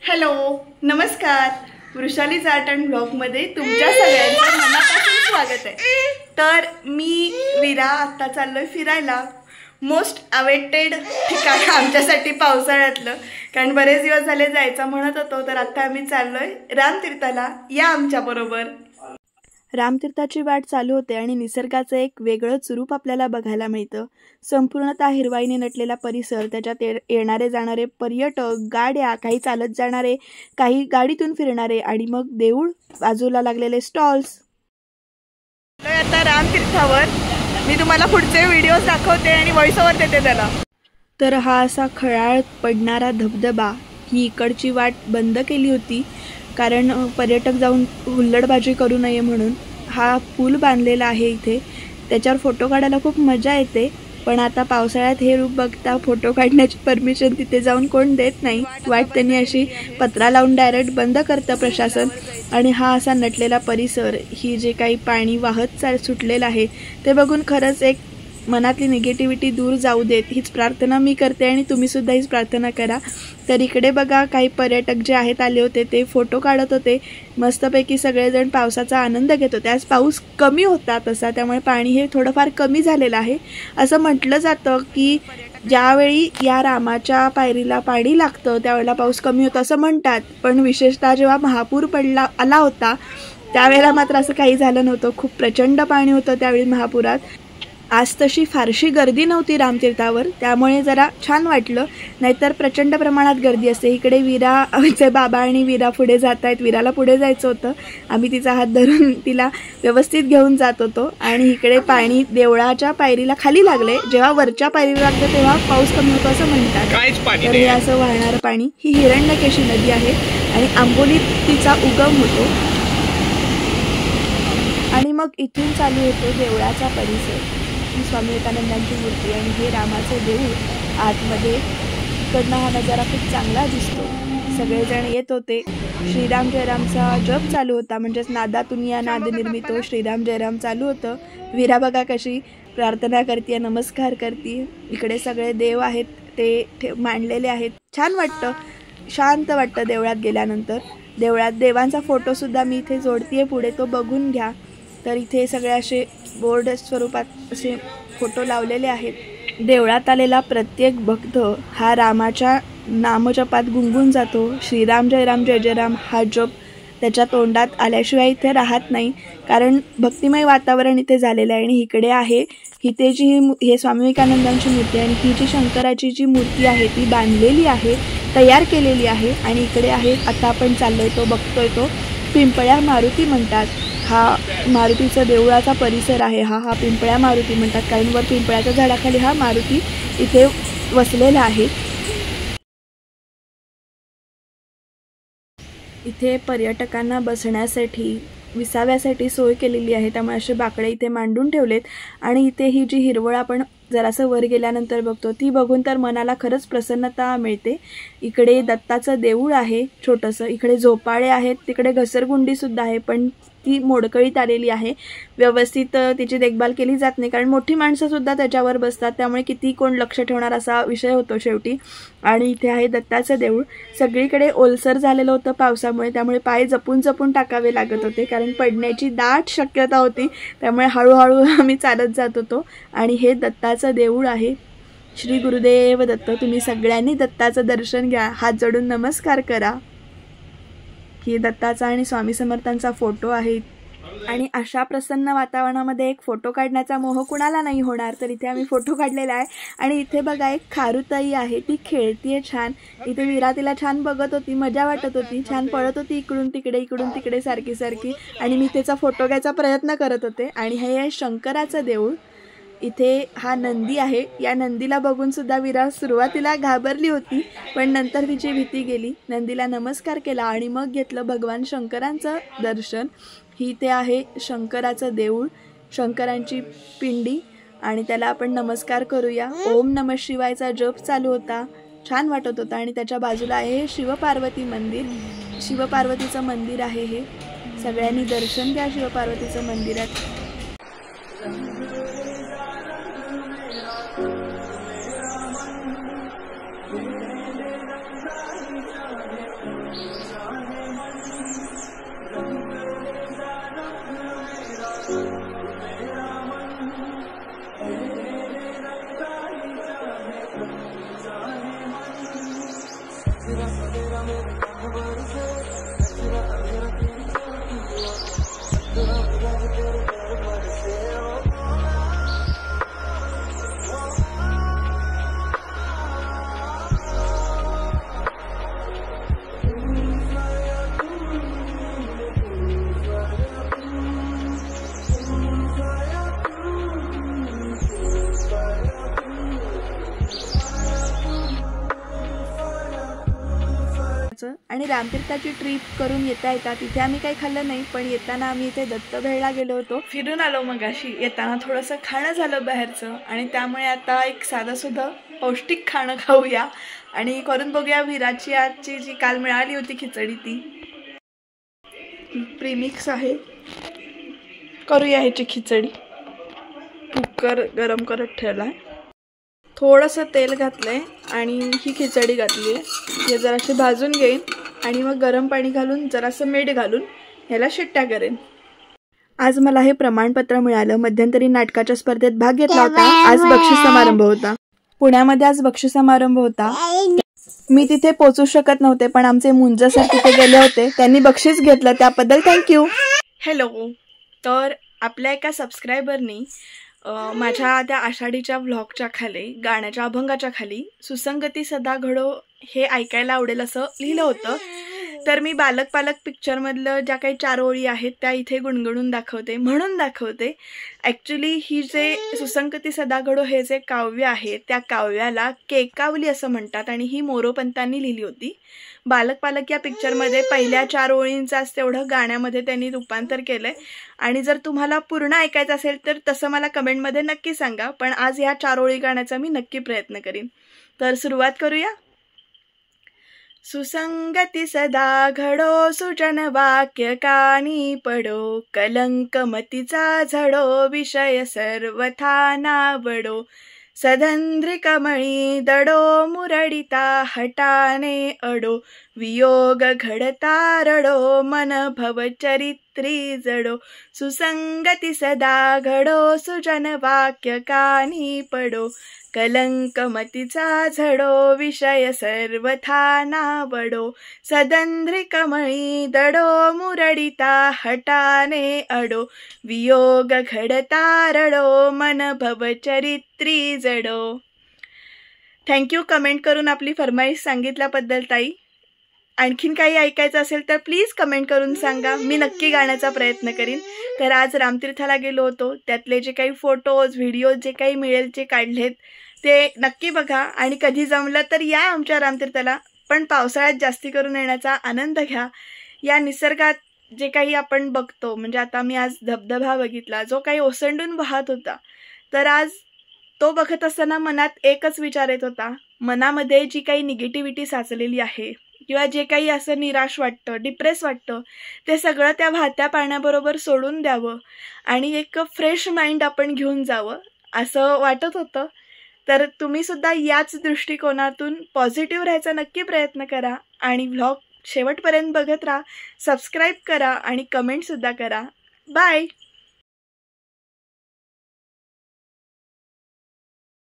Hello, नमस्कार. वृषालीज art and blog मध्ये तुमच्या सगळ्यांचं मनापासून स्वागत आहे. तर मी विरा आता चाललोय फिरायला. मोस्ट अवेटेड ठिकाण आमच्यासाठी पावसाळ्यातलं, कारण बरेच दिवस झाले जायचं म्हणत होतो. तर आता आम्ही चाललोय रामतीर्थाला. या आमच्या बरोबर. रामतीर्थाची वाट चालू होते आणि निसर्गाचं एक वेगळंच रूप आपल्याला बघायला मिळतं. संपूर्णतः हिरवाईने नटलेला परिसर, त्याच्यात येणारे जाणारे पर्यटक, गाड्या, काही चालत जाणारे, काही गाडीतून फिरणारे आणि मग देऊळ, बाजूला लागलेले स्टॉल्स. आता रामतीर्थावर मी तुम्हाला पुढचे व्हिडिओज दाखवते आणि व्हॉइस ओव्हर देते त्याला. तर हा असा खळाळ पडणारा धबधबा, ही इकडची वाट बंद केली होती कारण पर्यटक जाऊन हुल्लडबाजी करू नये म्हणून. हा पूल बांधलेला आहे इथे, त्याच्यावर फोटो काढायला खूप मजा येते. पण आता पावसाळ्यात हे रूप बघता फोटो काढण्याची परमिशन तिथे जाऊन कोण देत नाही. वाट त्यांनी अशी पत्रा लावून डायरेक्ट बंद करतं प्रशासन. आणि हा असा नटलेला परिसर, ही जे काही पाणी वाहत सुटलेलं आहे ते बघून खरंच एक मनातली निगेटिव्हिटी दूर जाऊ देत, हीच प्रार्थना मी करते आणि तुम्हीसुद्धा हीच प्रार्थना करा. तर इकडे बघा, काही पर्यटक जे आहेत आले होते ते फोटो काढत होते मस्तपैकी. सगळेजण पावसाचा आनंद घेत होते. आज पाऊस कमी होता तसा, त्यामुळे पाणी हे थोडंफार कमी झालेलं आहे. असं म्हटलं जातं की ज्यावेळी या रामाच्या पायरीला पाणी लागतं त्यावेळेला पाऊस कमी होतो असं म्हणतात. पण विशेषतः जेव्हा महापूर आला होता त्यावेळेला मात्र असं काही झालं नव्हतं. खूप प्रचंड पाणी होतं त्यावेळी महापुरात. आज तशी फारशी गर्दी नव्हती रामतीर्थावर, त्यामुळे जरा छान वाटलं. नाहीतर प्रचंड प्रमाणात गर्दी असते. इकडे विराचे बाबा आणि विरा पुढे जात आहेत. विराला पुढे जायचं होतं, आम्ही तिचा हात धरून तिला व्यवस्थित घेऊन जात होतो. आणि इकडे पाणी देवळाच्या पायरीला खाली लागले. जेव्हा वरच्या पायरीला लागतं तेव्हा पाऊस कमी होतो असं म्हणतात. तर हे असं वाहणारं पाणी, ही हिरण्यकेशी नदी आहे आणि आंबोलीत तिचा उगम होतो. आणि मग इथून चालू होतो देवळाचा परिसर. ही स्वामी विवेकानंदांची मूर्ती आणि हे रामाचं देऊळ आतमध्ये. इकडनं हा नजारा खूप चांगला दिसतो. सगळेजण येत होते. श्रीराम जयरामचा जप चालू होता, म्हणजेच नादातून या नाद निर्मितो श्रीराम जयराम चालू होतं. विरा बघा कशी प्रार्थना करते, नमस्कार करते. इकडे सगळे देव आहेत ते मांडलेले आहेत. छान वाटतं, शांत वाटतं देवळात गेल्यानंतर. देवळात देवांचा फोटोसुद्धा मी इथे जोडतीये पुढे, तो बघून घ्या. तर इथे सगळे असे बोर्ड स्वरूपात असे फोटो लावलेले आहेत. देवळात आलेला प्रत्येक भक्त हा रामाच्या नामजपात गुंगून जातो. श्रीराम जय राम जय जय राम हा जप त्याच्या तोंडात आल्याशिवाय इथे राहत नाही, कारण भक्तिमय वातावरण इथे झालेलं आहे. आणि इकडे आहे इथे जी हे स्वामी विवेकानंदांची मूर्ती आणि ही जी शंकराची जी मूर्ती आहे ती बांधलेली आहे, तयार केलेली आहे. आणि इकडे आहे आता आपण चाललोय तो बघतोय तो पिंपळ्या मारुती म्हणतात. हा मारुतीचा देवळाचा परिसर आहे. हा पिंपळ्या मारुती म्हणतात, कारण वर पिंपळ्याच्या झाडाखाली हा मारुती इथे वसलेला आहे. इथे पर्यटकांना बसण्यासाठी, विसाव्यासाठी सोय केलेली आहे. त्यामुळे असे बाकडे इथे मांडून ठेवलेत. आणि इथे ही जी हिरवळ आपण जरासं वर गेल्यानंतर बघतो ती बघून तर मनाला खरंच प्रसन्नता मिळते. इकडे दत्ताचं देऊळ आहे छोटंसं. इकडे झोपाळे आहेत, तिकडे घसरगुंडीसुद्धा आहे, पण ती मोडकळीत आलेली आहे. व्यवस्थित तिची देखभाल केली जात नाही, कारण मोठी माणसंसुद्धा त्याच्यावर बसतात, त्यामुळे किती कोण लक्ष ठेवणार असा विषय होतो शेवटी. आणि इथे आहे दत्ताचं देऊळ. सगळीकडे ओलसर झालेलं होतं पावसामुळे, त्यामुळे पाय जपून जपून टाकावे लागत होते, कारण पडण्याची दाट शक्यता होती. त्यामुळे हळूहळू आम्ही चालत जात होतो. आणि हे दत्ताचं देऊळ आहे. श्री गुरुदेव दत्त. तुम्ही सगळ्यांनी दत्ताचं दर्शन घ्या, हात जोडून नमस्कार करा. ही दत्ताचा आणि स्वामी समर्थांचा फोटो आहे. आणि अशा प्रसन्न वातावरणामध्ये एक फोटो काढण्याचा मोह कुणाला नाही होणार. तर इथे आम्ही फोटो काढलेला आहे. आणि इथे बघा एक खारुताई आहे, ती खेळतीये छान. इथे विरा तिला छान बघत होती, मजा वाटत होती, छान पळत होती इकडून तिकडे सारखी सारखी. आणि मी त्याचा फोटो घ्यायचा प्रयत्न करत होते. आणि हे आहे शंकराचं देऊळ. इथे हा नंदी आहे. या नंदीला बघून सुद्धा विरा सुरुवातीला घाबरली होती, पण नंतर तिची भीती गेली. नंदीला नमस्कार केला आणि मग घेतलं भगवान शंकरांचं दर्शन. ही ते आहे शंकराचं देऊळ, शंकरांची पिंडी. आणि त्याला आपण नमस्कार करूया. ओम नमः शिवायचा जप चालू होता, छान वाटत होता. आणि त्याच्या बाजूला आहे शिवपार्वती मंदिर. शिवपार्वतीचं मंदिर आहे हे. सगळ्यांनी दर्शन घ्या शिवपार्वतीचं मंदिरात. रामतीर्थाचं. आणि रामतीर्थाची ट्रिप करून येता तिथे आम्ही काही खाल्लं नाही, पण येताना आम्ही इथे दत्तभेळला गेलो होतो. फिरून आलो मगाशी. येताना थोडंसं खाणं झालं बाहेरचं, आणि त्यामुळे आता एक साधंसुद्धा पौष्टिक खाणं खाऊया आणि करून बघूया विराची आजची जी काल मिळाली होती खिचडी ती. प्रीमिक्स आहे. करूया ह्याची खिचडी. कुकर गरम करत ठेवला आहे, थोडंसं तेल घातलंय आणि ही खिचडी घातली आहे. हे जराशी भाजून घेईन आणि मग गरम पाणी घालून जरासं मीठ घालून ह्याला शिट्ट्या करेन. आज मला हे प्रमाणपत्र मिळालं. मध्यंतरी नाटकाच्या स्पर्धेत भाग घेतला होता. आज बक्षीस समारंभ होता. पुण्यामध्ये आज बक्षीस समारंभ होता. मी तिथे पोहोचू शकत नव्हते, पण आमचे मुंज सर तिथे गेले होते. त्यांनी बक्षीस घेतलं, त्याबद्दल थँक्यू. हॅलो. तर आपल्या एका सबस्क्रायबरनी माझ्या त्या आषाढीच्या व्लॉगच्या खाली, गाण्याच्या अभंगाच्या खाली सुसंगती सदा घडो हे ऐकायला आवडेल असं लिहिलं होतं. तर मी बालक पालक पिक्चरमधलं ज्या काही 4 ओळी आहेत त्या इथे गुणगुणून दाखवते, म्हणून दाखवते. ॲक्च्युली ही जे सुसंगती सदा घडो हे जे काव्य आहे त्या काव्याला केकावली असं म्हणतात, आणि ही मोरोपंतांनी लिहिली होती. बालक पालक या पिक्चरमध्ये पहिल्या 4 ओळींचाच तेवढं गाण्यामध्ये त्यांनी रूपांतर केलं आहे. आणि जर तुम्हाला पूर्ण ऐकायचं असेल तर तसं मला कमेंटमध्ये नक्की सांगा, पण आज ह्या 4 ओळी गाण्याचा मी नक्की प्रयत्न करीन. तर सुरुवात करूया. सुसंगती सदा घडो सुजन वाक्य कानी पडो, कलंक मतीचा झडो विषय सर्वथा नावडो, सदंद्री कमळी दडो मुरडिता हटाने अडो, वियोग घडता रडो मन भवचरित्री जडो, सुसंगती सदा घडो सुजन वाक्य कानी पडो, कलंक मतीचा झडो विषय सर्वथा नावडो, सदंद्री कमळी दडो मुरडिता हटाने अडो, वियोग घडता रडो मन भवचरित्री जडो. थँक्यू कमेंट करून आपली फरमाईश सांगितल्याबद्दल ताई. आणखीन काही ऐकायचं असेल तर प्लीज कमेंट करून सांगा, मी नक्की गाण्याचा प्रयत्न करीन. तर आज रामतीर्थाला गेलो होतो, त्यातले जे काही फोटोज व्हिडिओज जे काही मिळेल जे काढलेत ते नक्की बघा, आणि कधी जमलं तर या आमच्या रामतीर्थाला. पण पावसाळ्यात जास्ती करून येण्याचा आनंद घ्या. या निसर्गात जे काही आपण बघतो, म्हणजे आता मी आज धबधबा बघितला जो काही ओसंडून वाहत होता, तर आज तो बघत असताना मनात एकच विचार येत होता, मनामध्ये जी काही निगेटिव्हिटी साचलेली आहे किंवा जे काही असं निराश वाटतं, डिप्रेस वाटतं, ते सगळं त्या वाहत्या पाण्याबरोबर सोडून द्यावं आणि एक फ्रेश माइंड आपण घेऊन जावं असं वाटत होतं. तर तुम्ही सुद्धा याच दृष्टिकोनातून पॉझिटिव्ह राहायचा नक्की प्रयत्न करा आणि व्लॉग शेवटपर्यंत बघत राहा. सबस्क्राईब करा आणि कमेंटसुद्धा करा. बाय.